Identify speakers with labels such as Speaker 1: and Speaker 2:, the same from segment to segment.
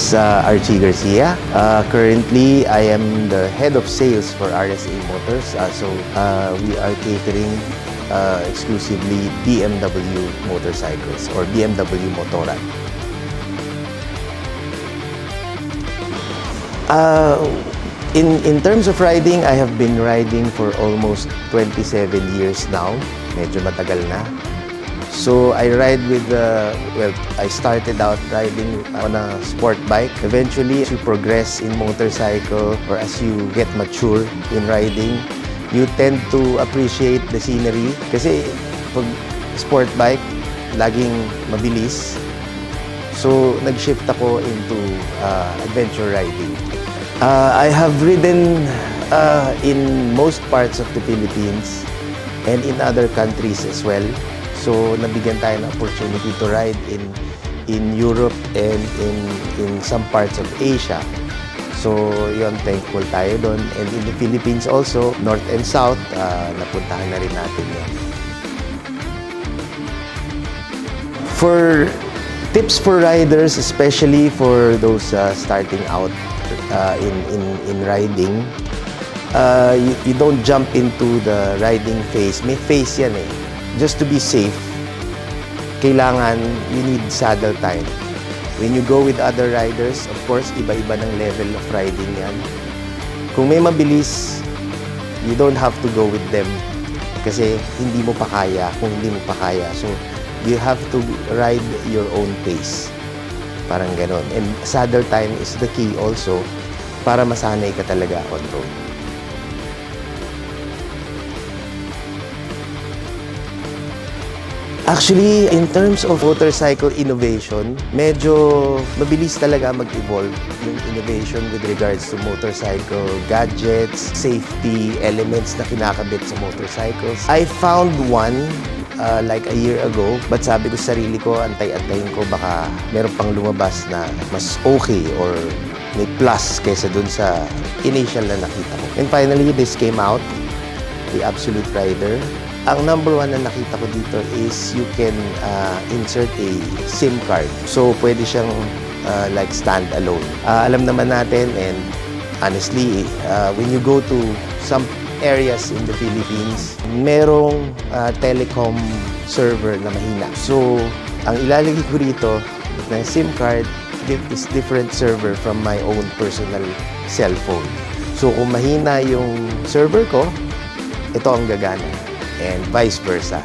Speaker 1: is Archie Garcia. Currently, I am the head of sales for RSA Motors. We are catering exclusively BMW motorcycles or BMW Motorrad. In terms of riding, I have been riding for almost 27 years now. Medyo matagal na. So I ride with, I started out riding on a sport bike. Eventually, as you progress in motorcycle or as you get mature in riding, you tend to appreciate the scenery. Kasi pag sport bike, laging mabilis. So nag-shift ako into adventure riding. I have ridden in most parts of the Philippines and in other countries as well. So nabigyan tayo ng opportunity to ride in Europe and in some parts of Asia. So yun, thankful tayo doon. And in the Philippines also, North and South, napuntahan na rin natin yun. For tips for riders, especially for those starting out in riding, you don't jump into the riding phase. May phase yan eh. Just to be safe, kailangan you need saddle time. When you go with other riders, of course, iba-iba ng level of riding yan. Kung may mabilis, you don't have to go with them kasi hindi mo pa kaya kung hindi mo pa kaya. So, you have to ride your own pace. Parang ganon. And saddle time is the key also para masanay ka talaga on road. Actually, in terms of motorcycle innovation, medyo mabilis talaga mag-evolve yung innovation with regards to motorcycle gadgets, safety elements na kinakabit sa motorcycles. I found one like a year ago, but sabi ko sa sarili ko, antay-antayin ko baka meron pang lumabas na mas okay or may plus kaysa dun sa initial na nakita ko. And finally, this came out, the Absolute Rider. Ang number one na nakita ko dito is you can insert a SIM card. So, pwede siyang like stand-alone. Alam naman natin, and honestly, when you go to some areas in the Philippines, merong telecom server na mahina. So, ang ilalagay ko rito na SIM card is different server from my own personal cellphone. So, kung mahina yung server ko, ito ang gagana. And vice versa.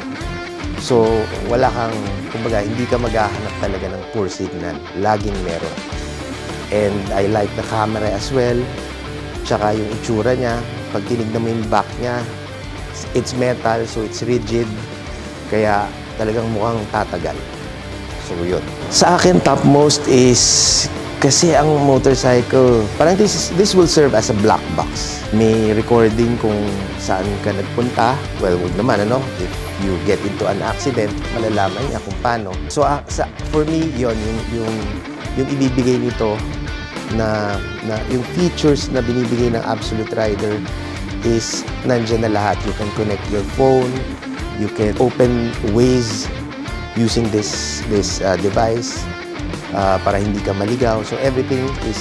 Speaker 1: So, wala kang, kumbaga, hindi ka maghahanap talaga ng poor signal. Laging meron. And I like the camera as well. Tsaka yung itsura niya, pag tinignan mo yung back niya, it's metal, so it's rigid. Kaya talagang mukhang tatagal. So, yun. Sa akin, topmost is kasi ang motorcycle, parang this will serve as a black box. May recording kung saan ka nagpunta. Well, wag naman, ano? If you get into an accident, malalaman niya kung paano. So, for me, yon yung ibibigay nito na yung features na binibigay ng Absolute Rider is nandiyan na lahat. You can connect your phone, you can open Waze using this device. Para hindi ka maligaw. So everything is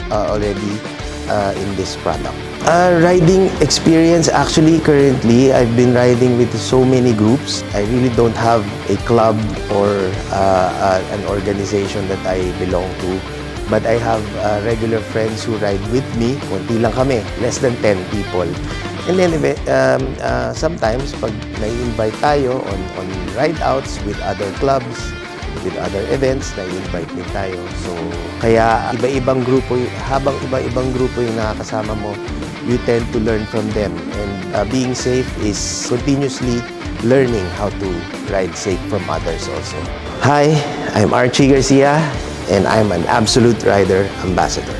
Speaker 1: already in this product. Riding experience, actually currently I've been riding with so many groups. I really don't have a club or an organization that I belong to. But I have regular friends who ride with me. Konti lang kami, less than 10 people. And then sometimes pag nai-invite tayo on ride outs with other clubs, with other events, na-invite din tayo. So, kaya iba-ibang grupo, habang iba-ibang grupo yung nakakasama mo, you tend to learn from them. And being safe is continuously learning how to ride safe from others also. Hi, I'm Archie Garcia, and I'm an Absolute Rider Ambassador.